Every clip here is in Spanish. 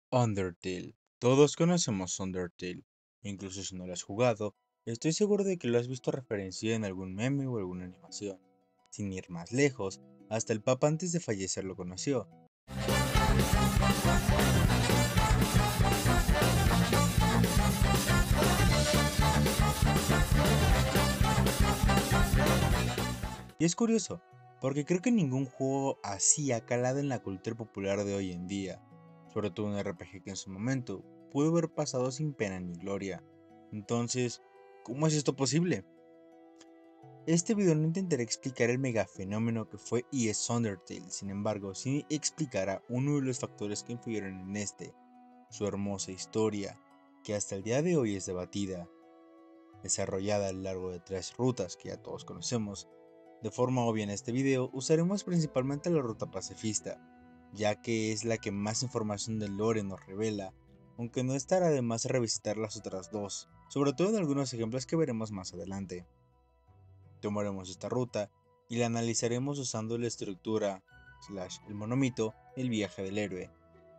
Undertale. Todos conocemos Undertale. Incluso si no lo has jugado, estoy seguro de que lo has visto referenciado en algún meme o alguna animación. Sin ir más lejos, hasta el Papa antes de fallecer lo conoció. Y es curioso, porque creo que ningún juego así ha calado en la cultura popular de hoy en día, sobre todo un RPG que en su momento pudo haber pasado sin pena ni gloria. Entonces, ¿cómo es esto posible? Este video no intentará explicar el megafenómeno que fue y es Undertale, sin embargo, sí explicará uno de los factores que influyeron en su hermosa historia, que hasta el día de hoy es debatida, desarrollada a lo largo de 3 rutas que ya todos conocemos. De forma obvia en este video usaremos principalmente la ruta pacifista, ya que es la que más información del lore nos revela, aunque no estará de más revisitar las otras dos, sobre todo en algunos ejemplos que veremos más adelante. Tomaremos esta ruta y la analizaremos usando la estructura el monomito El viaje del héroe,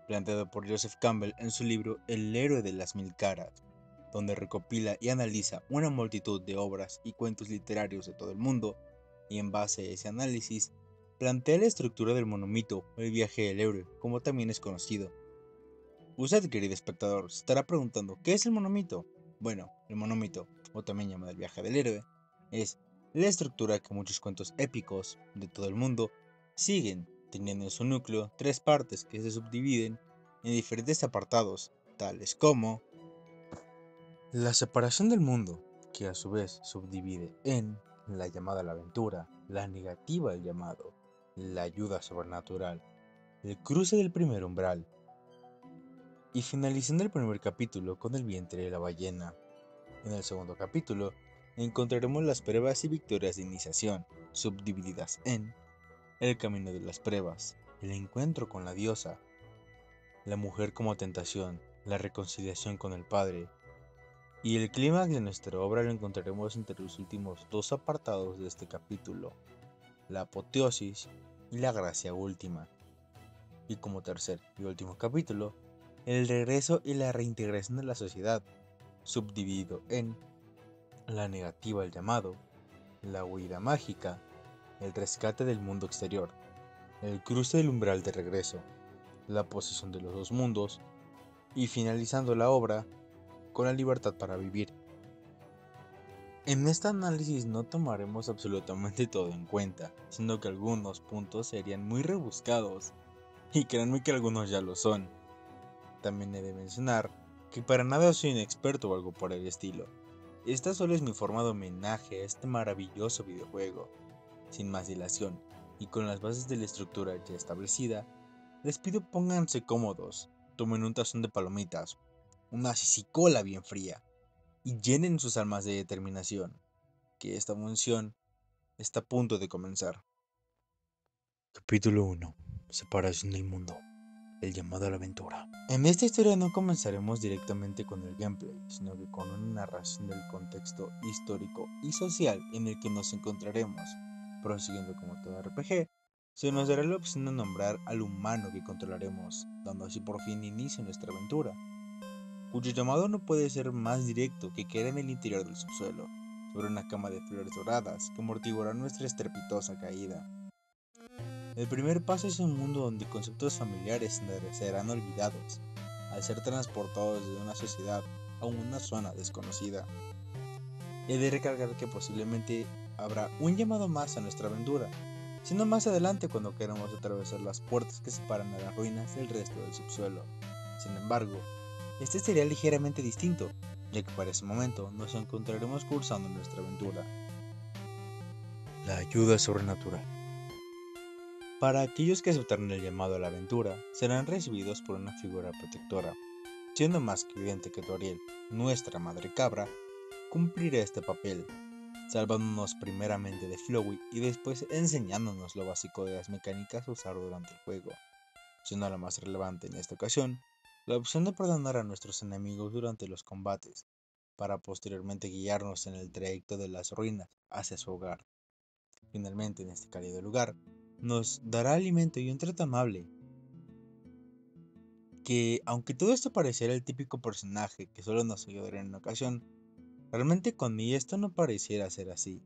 planteado por Joseph Campbell en su libro El héroe de las mil caras, donde recopila y analiza una multitud de obras y cuentos literarios de todo el mundo, y en base a ese análisis, plantea la estructura del monomito o el viaje del héroe, como también es conocido. Usted, querido espectador, se estará preguntando, ¿qué es el monomito? Bueno, el monomito, o también llamado el viaje del héroe, es la estructura que muchos cuentos épicos de todo el mundo siguen, teniendo en su núcleo 3 partes que se subdividen en diferentes apartados, tales como la separación del mundo, que a su vez subdivide en la llamada a la aventura, la negativa al llamado, la ayuda sobrenatural, el cruce del primer umbral, y finalizando el primer capítulo con el vientre de la ballena. En el segundo capítulo encontraremos las pruebas y victorias de iniciación, subdivididas en el camino de las pruebas, el encuentro con la diosa, la mujer como tentación, la reconciliación con el padre, y el clímax de nuestra obra lo encontraremos entre los últimos 2 apartados de este capítulo, la apoteosis y la gracia última. Y como tercer y último capítulo, el regreso y la reintegración de la sociedad, subdividido en la negativa al llamado, la huida mágica, el rescate del mundo exterior, el cruce del umbral de regreso, la posesión de los dos mundos, y finalizando la obra con la libertad para vivir. En este análisis no tomaremos absolutamente todo en cuenta, sino que algunos puntos serían muy rebuscados, y créanme que algunos ya lo son. También he de mencionar que para nada soy un experto o algo por el estilo. Esta solo es mi forma de homenaje a este maravilloso videojuego. Sin más dilación, y con las bases de la estructura ya establecida, les pido pónganse cómodos, tomen un tazón de palomitas, una sisicola bien fría, y llenen sus almas de determinación, que esta función está a punto de comenzar. Capítulo 1. Separación del mundo. El llamado a la aventura. En esta historia no comenzaremos directamente con el gameplay, sino que con una narración del contexto histórico y social en el que nos encontraremos. Prosiguiendo como todo RPG, se nos dará la opción de nombrar al humano que controlaremos, dando así por fin inicio a nuestra aventura, cuyo llamado no puede ser más directo que caer en el interior del subsuelo, sobre una cama de flores doradas que amortiguará nuestra estrepitosa caída. El primer paso es un mundo donde conceptos familiares serán olvidados, al ser transportados de una sociedad a una zona desconocida. He de recalcar que posiblemente habrá un llamado más a nuestra aventura, siendo más adelante cuando queramos atravesar las puertas que separan a las ruinas del resto del subsuelo. Sin embargo, este sería ligeramente distinto, ya que para ese momento nos encontraremos cursando nuestra aventura. La ayuda sobrenatural. Para aquellos que aceptaron el llamado a la aventura, serán recibidos por una figura protectora, siendo más que evidente que Toriel, nuestra madre cabra, cumplirá este papel, salvándonos primeramente de Flowey y después enseñándonos lo básico de las mecánicas a usar durante el juego, siendo la más relevante en esta ocasión la opción de perdonar a nuestros enemigos durante los combates, para posteriormente guiarnos en el trayecto de las ruinas hacia su hogar. Finalmente, en este cálido lugar, nos dará alimento y un trato amable que aunque todo esto pareciera el típico personaje que solo nos ayudaría en una ocasión, realmente con mí esto no pareciera ser así,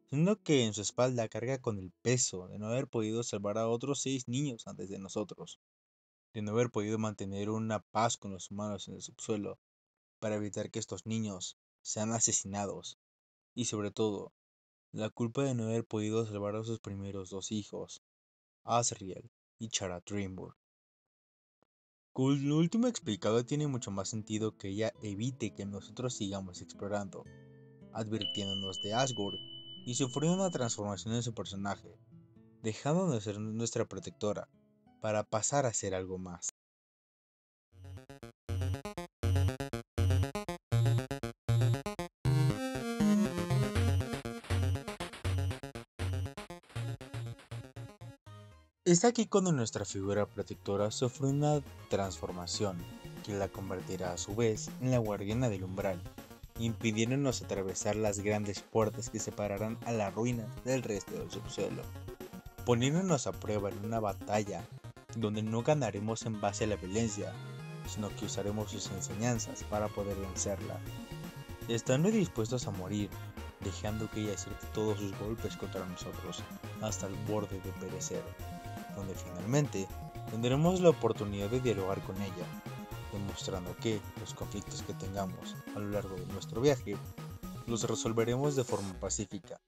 siendo que en su espalda carga con el peso de no haber podido salvar a otros 6 niños antes de nosotros, de no haber podido mantener una paz con los humanos en el subsuelo para evitar que estos niños sean asesinados, y sobre todo, la culpa de no haber podido salvar a sus primeros 2 hijos, Asriel y Chara Trimble. Con lo último explicado tiene mucho más sentido que ella evite que nosotros sigamos explorando, advirtiéndonos de Asgore y sufriendo una transformación en su personaje, dejando de ser nuestra protectora para pasar a ser algo más. Es aquí cuando nuestra figura protectora sufre una transformación que la convertirá a su vez en la guardiana del umbral, impidiéndonos atravesar las grandes puertas que separarán a la ruina del resto del subsuelo, poniéndonos a prueba en una batalla donde no ganaremos en base a la violencia, sino que usaremos sus enseñanzas para poder vencerla, estando dispuestos a morir, dejando que ella acierte todos sus golpes contra nosotros hasta el borde de perecer, donde finalmente tendremos la oportunidad de dialogar con ella, demostrando que los conflictos que tengamos a lo largo de nuestro viaje los resolveremos de forma pacífica,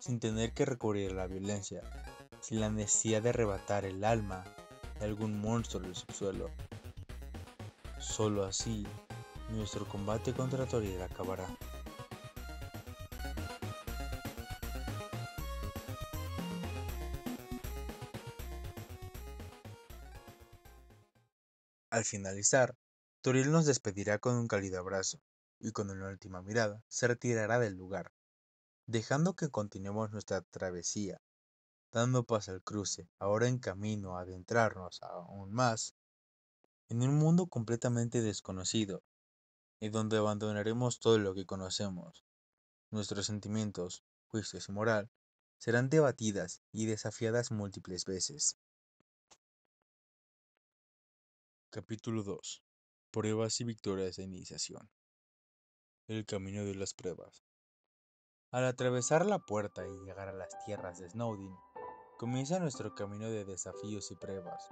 sin tener que recurrir a la violencia, sin la necesidad de arrebatar el alma de algún monstruo del subsuelo. Solo así, nuestro combate contra Toriel acabará. Al finalizar, Toriel nos despedirá con un cálido abrazo, y con una última mirada se retirará del lugar, dejando que continuemos nuestra travesía, dando paso al cruce, ahora en camino a adentrarnos aún más en un mundo completamente desconocido, y donde abandonaremos todo lo que conocemos. Nuestros sentimientos, juicios y moral serán debatidas y desafiadas múltiples veces. Capítulo 2. Pruebas y victorias de iniciación. El camino de las pruebas. Al atravesar la puerta y llegar a las tierras de Snowdin, comienza nuestro camino de desafíos y pruebas.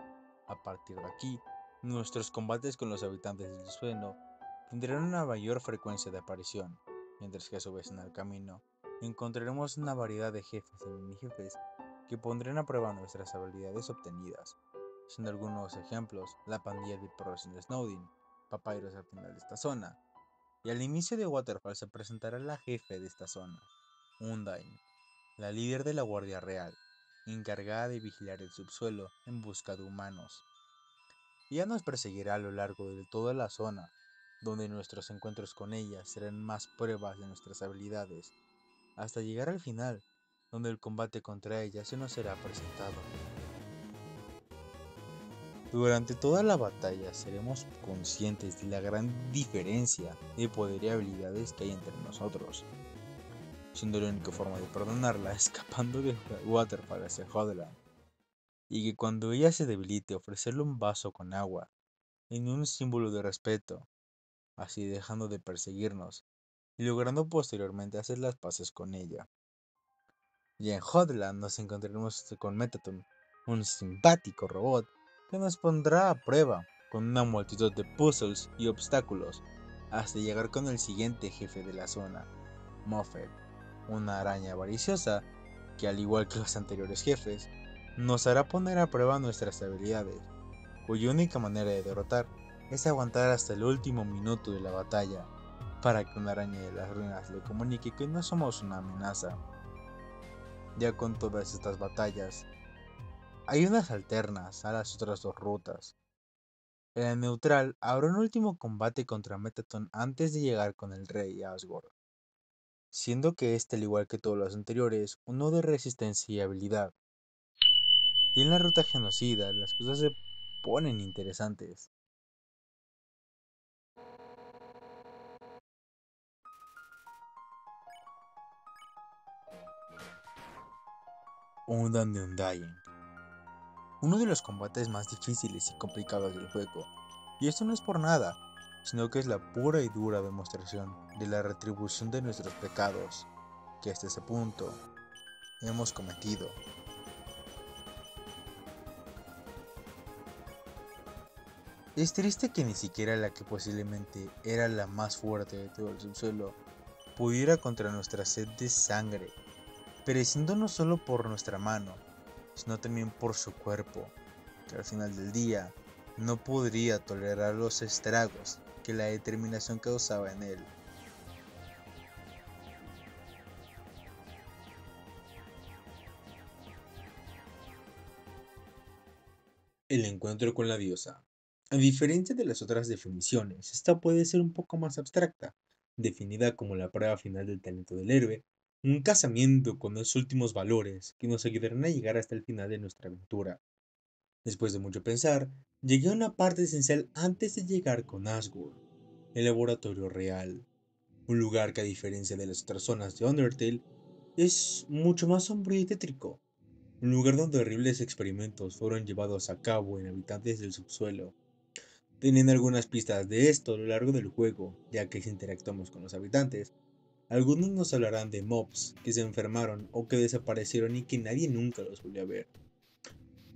A partir de aquí, nuestros combates con los habitantes del suelo tendrán una mayor frecuencia de aparición, mientras que a su vez en el camino encontraremos una variedad de jefes y mini-jefes que pondrán a prueba nuestras habilidades obtenidas, siendo algunos ejemplos la pandilla de perros en Snowdin, Papyrus al final de esta zona, y al inicio de Waterfall se presentará la jefe de esta zona, Undyne, la líder de la Guardia Real, encargada de vigilar el subsuelo en busca de humanos. Ella nos perseguirá a lo largo de toda la zona, donde nuestros encuentros con ella serán más pruebas de nuestras habilidades, hasta llegar al final, donde el combate contra ella se nos será presentado. Durante toda la batalla seremos conscientes de la gran diferencia de poder y habilidades que hay entre nosotros, siendo la única forma de perdonarla escapando de Waterfall hacia Hodland, y que cuando ella se debilite ofrecerle un vaso con agua, en un símbolo de respeto, así dejando de perseguirnos y logrando posteriormente hacer las paces con ella. Y en Hodland nos encontraremos con Mettaton, un simpático robot que nos pondrá a prueba con una multitud de puzzles y obstáculos hasta llegar con el siguiente jefe de la zona, Moffett, una araña avariciosa que, al igual que los anteriores jefes, nos hará poner a prueba nuestras habilidades, cuya única manera de derrotar es aguantar hasta el último minuto de la batalla, para que una araña de las ruinas le comunique que no somos una amenaza. Ya con todas estas batallas, hay unas alternas a las otras dos rutas. En la neutral habrá un último combate contra Mettaton antes de llegar con el rey Asgore, siendo que este, al igual que todos los anteriores, uno de resistencia y habilidad. Y en la ruta genocida las cosas se ponen interesantes. Undyne de Undyne. Uno de los combates más difíciles y complicados del juego, Y esto no es por nada, sino que es la pura y dura demostración de la retribución de nuestros pecados que hasta ese punto hemos cometido. Es triste que ni siquiera la que posiblemente era la más fuerte de todo el subsuelo pudiera contra nuestra sed de sangre, pereciendo no solo por nuestra mano, sino también por su cuerpo, que al final del día no podría tolerar los estragos que la determinación causaba en él. El encuentro con la diosa. A diferencia de las otras definiciones, esta puede ser un poco más abstracta, definida como la prueba final del talento del héroe, un casamiento con los últimos valores que nos ayudarán a llegar hasta el final de nuestra aventura. Después de mucho pensar, llegué a una parte esencial antes de llegar con Asgore, el laboratorio real, un lugar que a diferencia de las otras zonas de Undertale, es mucho más sombrío y tétrico, un lugar donde horribles experimentos fueron llevados a cabo en habitantes del subsuelo. Teniendo algunas pistas de esto a lo largo del juego, ya que si interactuamos con los habitantes, algunos nos hablarán de mobs que se enfermaron o que desaparecieron y que nadie nunca los volvió a ver.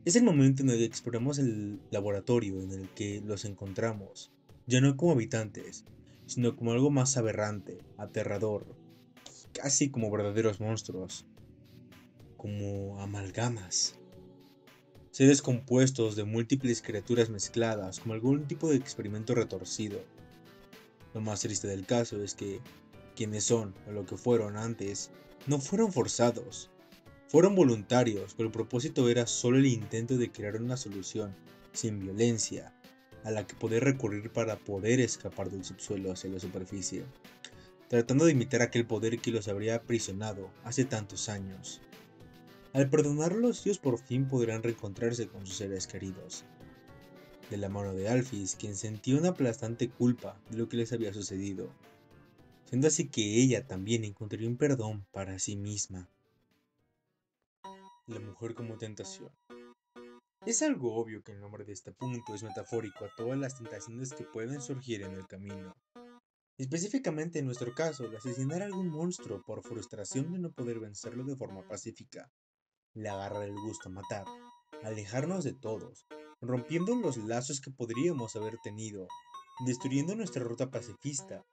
Es el momento en el que exploramos el laboratorio en el que los encontramos, ya no como habitantes, sino como algo más aberrante, aterrador, casi como verdaderos monstruos, como amalgamas. Seres compuestos de múltiples criaturas mezcladas como algún tipo de experimento retorcido. Lo más triste del caso es que quienes son o lo que fueron antes no fueron forzados, fueron voluntarios, pero el propósito era solo el intento de crear una solución sin violencia a la que poder recurrir para poder escapar del subsuelo hacia la superficie, tratando de imitar aquel poder que los habría aprisionado hace tantos años. Al perdonarlos, ellos por fin podrán reencontrarse con sus seres queridos. De la mano de Alphys, quien sentía una aplastante culpa de lo que les había sucedido, siendo así que ella también encontraría un perdón para sí misma. La mujer como tentación. Es algo obvio que el nombre de este punto es metafórico a todas las tentaciones que pueden surgir en el camino. Específicamente en nuestro caso, el asesinar a algún monstruo por frustración de no poder vencerlo de forma pacífica, le agarrar el gusto a matar, alejarnos de todos, rompiendo los lazos que podríamos haber tenido, destruyendo nuestra ruta pacifista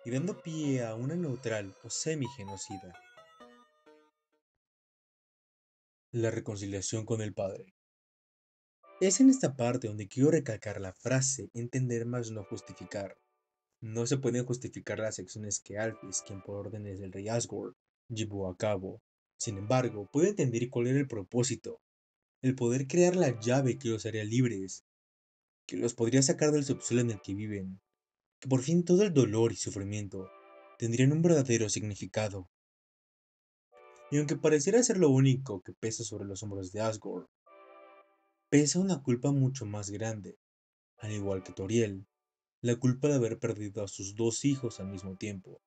y dando pie a una neutral o semi-genocida. La reconciliación con el padre. Es en esta parte donde quiero recalcar la frase entender más no justificar. No se pueden justificar las acciones que Alphys, quien por órdenes del rey Asgore, llevó a cabo. Sin embargo, puede entender cuál era el propósito, el poder crear la llave que los haría libres, que los podría sacar del subsuelo en el que viven, que por fin todo el dolor y sufrimiento tendrían un verdadero significado. Y aunque pareciera ser lo único que pesa sobre los hombros de Asgore, pesa una culpa mucho más grande, al igual que Toriel, la culpa de haber perdido a sus dos hijos al mismo tiempo,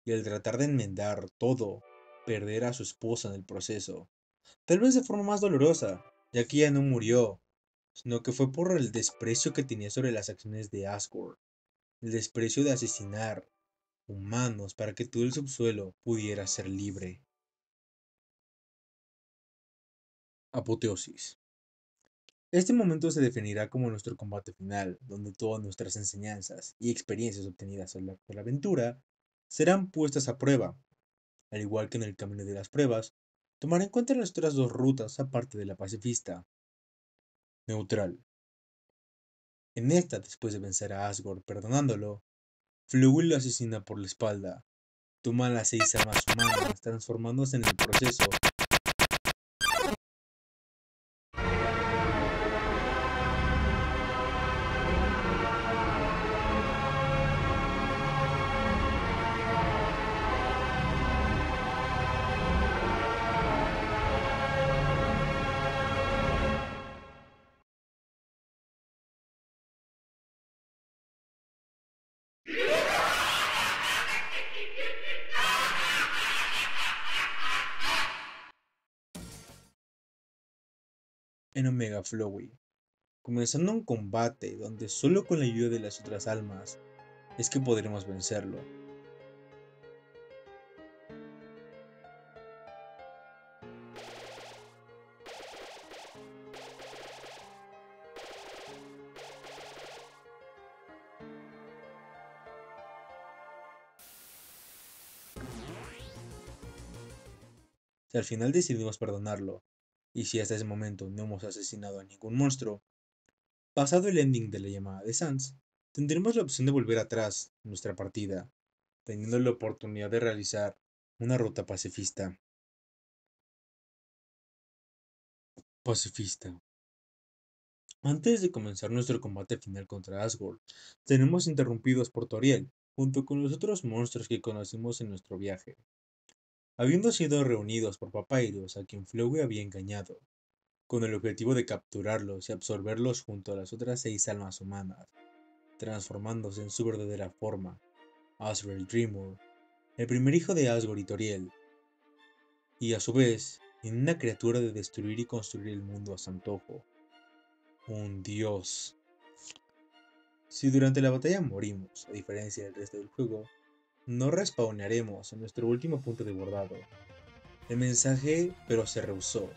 y al tratar de enmendar todo, perder a su esposa en el proceso, tal vez de forma más dolorosa, ya que ella no murió, sino que fue por el desprecio que tenía sobre las acciones de Asgore, el desprecio de asesinar humanos para que todo el subsuelo pudiera ser libre. Apoteosis. Este momento se definirá como nuestro combate final, donde todas nuestras enseñanzas y experiencias obtenidas a lo largo de la aventura serán puestas a prueba. Al igual que en el camino de las pruebas, tomar en cuenta las otras dos rutas aparte de la pacifista. Neutral. En esta, después de vencer a Asgore perdonándolo, Flugel lo asesina por la espalda, toma las 6 armas humanas, transformándose en el proceso en Omega Flowey, comenzando un combate donde solo con la ayuda de las otras almas es que podremos vencerlo. Si al final decidimos perdonarlo, y si hasta ese momento no hemos asesinado a ningún monstruo, pasado el ending de la llamada de Sans, tendremos la opción de volver atrás en nuestra partida, teniendo la oportunidad de realizar una ruta pacifista. Pacifista. Antes de comenzar nuestro combate final contra Asgore, tenemos interrumpidos por Toriel, junto con los otros monstruos que conocimos en nuestro viaje. Habiendo sido reunidos por Papyrus, a quien Flowey había engañado, con el objetivo de capturarlos y absorberlos junto a las otras 6 almas humanas, transformándose en su verdadera forma, Azrael Dreemurr, el primer hijo de Asgore y Toriel, y a su vez, en una criatura de destruir y construir el mundo a su antojo, un dios. Si durante la batalla morimos, a diferencia del resto del juego, no respawnaremos en nuestro último punto de guardado. El mensaje, pero se rehusó,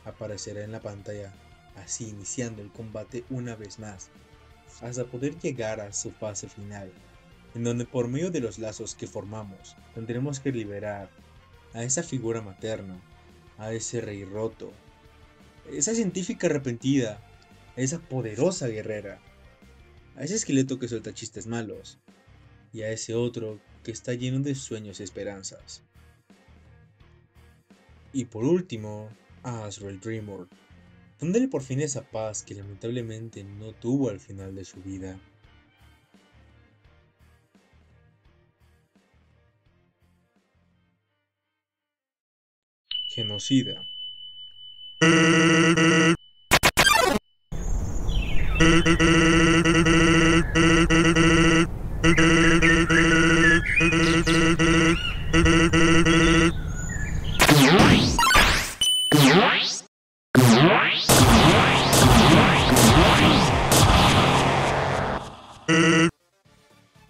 aparecerá en la pantalla, así iniciando el combate una vez más, hasta poder llegar a su fase final, en donde por medio de los lazos que formamos, tendremos que liberar a esa figura materna, a ese rey roto, esa científica arrepentida, a esa poderosa guerrera, a ese esqueleto que suelta chistes malos, y a ese otro que está lleno de sueños y esperanzas. Y por último, a Azrael Dreemurr, dándole por fin esa paz que lamentablemente no tuvo al final de su vida. Genocida.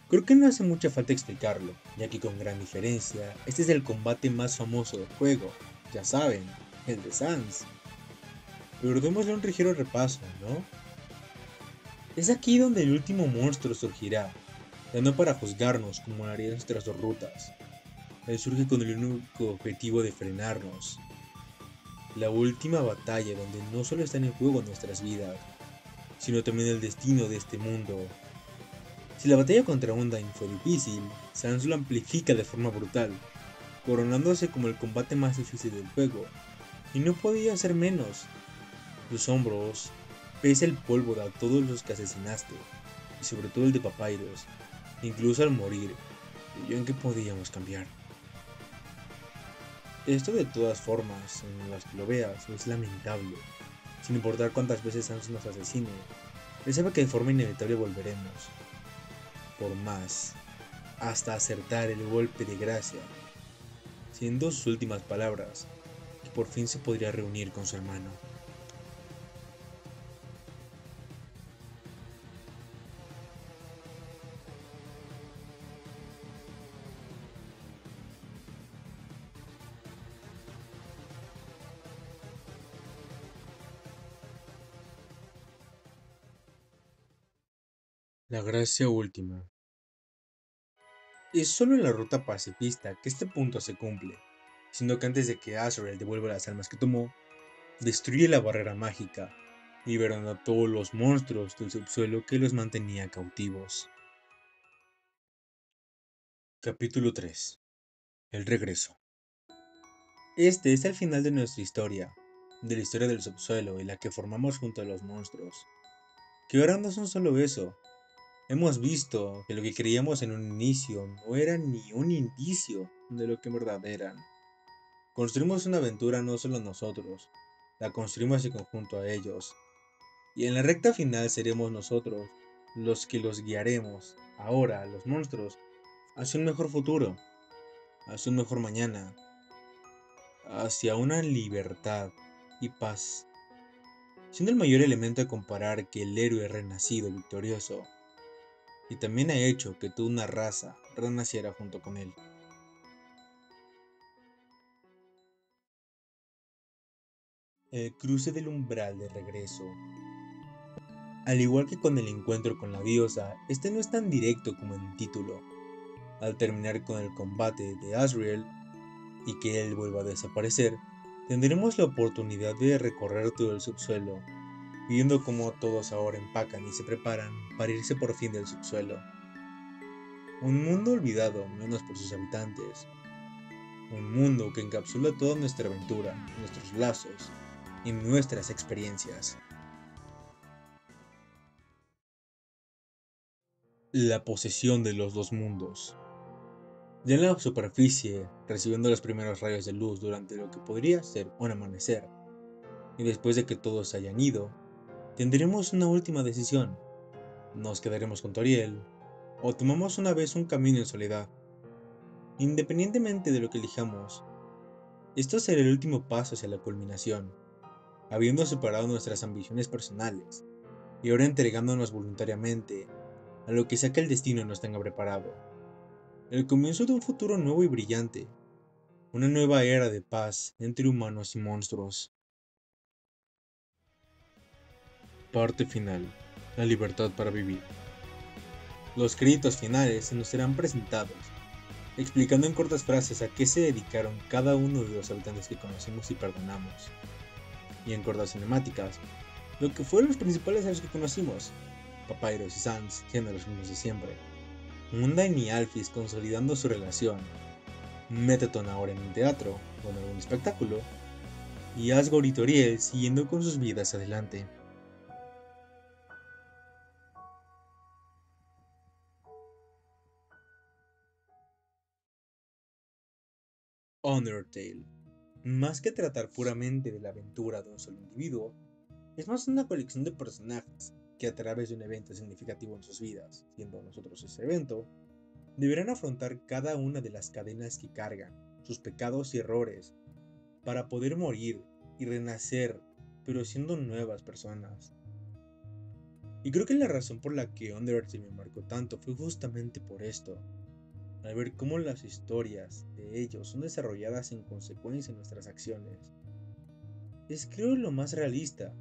Creo que no hace mucha falta explicarlo, ya que con gran diferencia, este es el combate más famoso del juego, ya saben, el de Sans. Pero démosle un ligero repaso, ¿no? Es aquí donde el último monstruo surgirá, ya no para juzgarnos como harían nuestras dos rutas. Él surge con el único objetivo de frenarnos. La última batalla donde no solo están en juego nuestras vidas, sino también el destino de este mundo. Si la batalla contra Undyne fue difícil, Sans lo amplifica de forma brutal, coronándose como el combate más difícil del juego, y no podía ser menos. Sus hombros pesa el polvo de a todos los que asesinaste, y sobre todo el de Papyrus, incluso al morir, creyó en que podíamos cambiar. Esto de todas formas, en las que lo veas, es lamentable. Sin importar cuántas veces Sans nos asesine, él sabe que de forma inevitable volveremos. Por más, hasta acertar el golpe de gracia, siendo sus últimas palabras, que por fin se podría reunir con su hermano. La gracia última. Es solo en la ruta pacifista que este punto se cumple, siendo que antes de que Azrael devuelva las almas que tomó, destruye la barrera mágica, liberando a todos los monstruos del subsuelo que los mantenía cautivos. Capítulo 3. El regreso. Este es el final de nuestra historia, de la historia del subsuelo y la que formamos junto a los monstruos, que ahora no son solo eso. Hemos visto que lo que creíamos en un inicio no era ni un indicio de lo que en verdad eran. Construimos una aventura no solo nosotros, la construimos en conjunto a ellos, y en la recta final seremos nosotros los que los guiaremos, ahora a los monstruos, hacia un mejor futuro, hacia un mejor mañana, hacia una libertad y paz. siendo el mayor elemento a comparar que el héroe renacido victorioso, y también ha hecho que toda una raza renaciera junto con él. El cruce del umbral de regreso. Al igual que con el encuentro con la diosa, este no es tan directo como en el título. Al terminar con el combate de Asriel y que él vuelva a desaparecer, tendremos la oportunidad de recorrer todo el subsuelo, viendo cómo todos ahora empacan y se preparan para irse por fin del subsuelo. Un mundo olvidado menos por sus habitantes. Un mundo que encapsula toda nuestra aventura, nuestros lazos y nuestras experiencias. La posesión de los dos mundos. Ya en la superficie, recibiendo los primeros rayos de luz durante lo que podría ser un amanecer, y después de que todos hayan ido, tendremos una última decisión. ¿Nos quedaremos con Toriel o tomamos una vez un camino en soledad? Independientemente de lo que elijamos, esto será el último paso hacia la culminación, habiendo superado nuestras ambiciones personales y ahora entregándonos voluntariamente a lo que sea que el destino nos tenga preparado. El comienzo de un futuro nuevo y brillante, una nueva era de paz entre humanos y monstruos. Parte final. La libertad para vivir. Los créditos finales se nos serán presentados, explicando en cortas frases a qué se dedicaron cada uno de los habitantes que conocimos y perdonamos. Y en cortas cinemáticas, lo que fueron los principales a los que conocimos, Papyrus y Sans siendo los mismos de siempre, Mundane y Alphys consolidando su relación, Metaton ahora en un teatro o en algún espectáculo, y Asgore y Toriel siguiendo con sus vidas adelante. Undertale. Más que tratar puramente de la aventura de un solo individuo, es más una colección de personajes que a través de un evento significativo en sus vidas, siendo nosotros ese evento, deberán afrontar cada una de las cadenas que cargan, sus pecados y errores, para poder morir y renacer, pero siendo nuevas personas. Y creo que la razón por la que Undertale me marcó tanto fue justamente por esto, al ver cómo las historias de ellos son desarrolladas en consecuencia de nuestras acciones. Es creo lo más realista,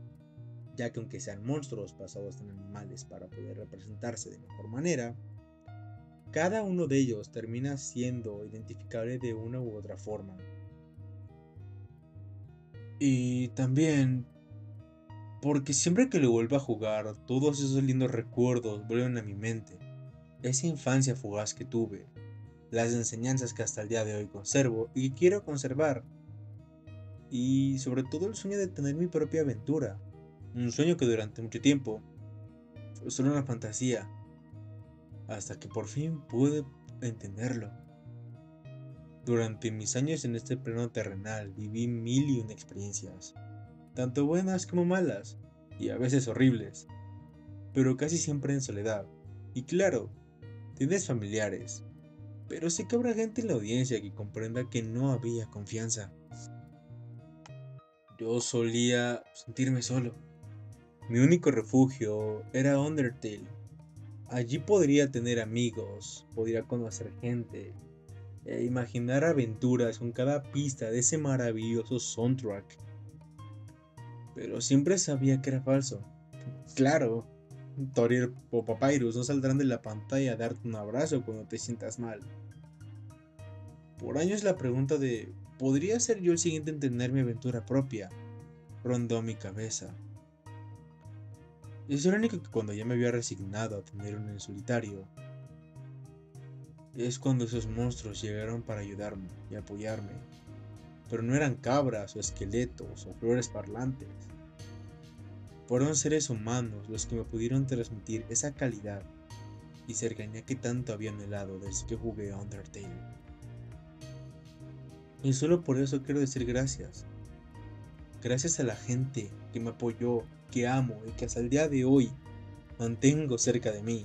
ya que aunque sean monstruos basados en animales para poder representarse de mejor manera, cada uno de ellos termina siendo identificable de una u otra forma. Y también porque siempre que lo vuelvo a jugar, todos esos lindos recuerdos vuelven a mi mente. Esa infancia fugaz que tuve, las enseñanzas que hasta el día de hoy conservo y que quiero conservar, y sobre todo el sueño de tener mi propia aventura. Un sueño que durante mucho tiempo fue solo una fantasía, hasta que por fin pude entenderlo. Durante mis años en este plano terrenal viví mil y una experiencias, tanto buenas como malas, y a veces horribles, pero casi siempre en soledad. Y claro, tienes familiares, pero sé que habrá gente en la audiencia que comprenda que no había confianza. Yo solía sentirme solo. Mi único refugio era Undertale. Allí podría tener amigos, podría conocer gente, e imaginar aventuras con cada pista de ese maravilloso soundtrack. Pero siempre sabía que era falso. Claro, Toriel o Papyrus no saldrán de la pantalla a darte un abrazo cuando te sientas mal. Por años la pregunta de ¿podría ser yo el siguiente en tener mi aventura propia? Rondó mi cabeza. Es irónico que cuando ya me había resignado a tener uno en solitario, es cuando esos monstruos llegaron para ayudarme y apoyarme. Pero no eran cabras o esqueletos o flores parlantes. Fueron seres humanos los que me pudieron transmitir esa calidad y cercanía que tanto había anhelado desde que jugué a Undertale. Y solo por eso quiero decir gracias. Gracias a la gente que me apoyó, que amo y que hasta el día de hoy mantengo cerca de mí.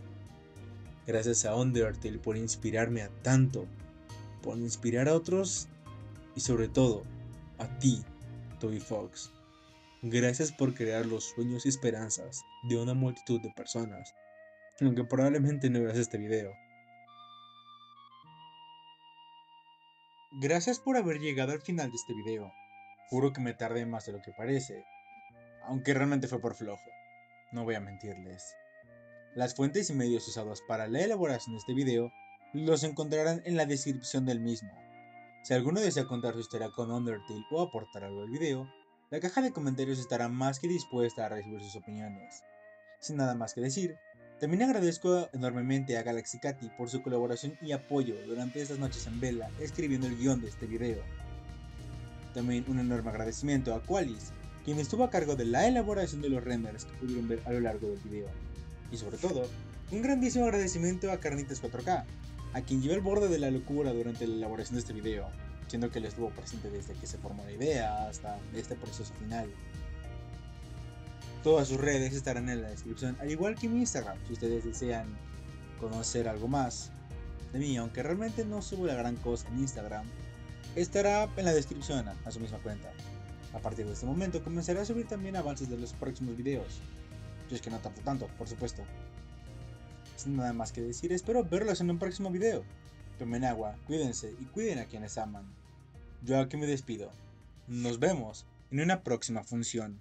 Gracias a Undertale por inspirarme a tanto, por inspirar a otros y sobre todo a ti, Toby Fox. Gracias por crear los sueños y esperanzas de una multitud de personas, aunque probablemente no veas este video. Gracias por haber llegado al final de este video. Juro que me tardé más de lo que parece, aunque realmente fue por flojo, no voy a mentirles. Las fuentes y medios usados para la elaboración de este video los encontrarán en la descripción del mismo. Si alguno desea contar su historia con Undertale o aportar algo al video, la caja de comentarios estará más que dispuesta a recibir sus opiniones. Sin nada más que decir, también agradezco enormemente a Galaxy Katy por su colaboración y apoyo durante estas noches en vela escribiendo el guión de este video. También un enorme agradecimiento a Qualis, quien estuvo a cargo de la elaboración de los renders que pudieron ver a lo largo del video. Y sobre todo, un grandísimo agradecimiento a Carnitas 4K, a quien llevé al borde de la locura durante la elaboración de este video, siendo que él estuvo presente desde que se formó la idea hasta este proceso final. Todas sus redes estarán en la descripción, al igual que mi Instagram, si ustedes desean conocer algo más de mí, aunque realmente no subo la gran cosa en Instagram, estará en la descripción a su misma cuenta. A partir de este momento comenzaré a subir también avances de los próximos videos, si es que no tardo tanto, por supuesto. Sin nada más que decir, espero verlos en un próximo video. Tomen agua, cuídense y cuiden a quienes aman. Yo aquí me despido. Nos vemos en una próxima función.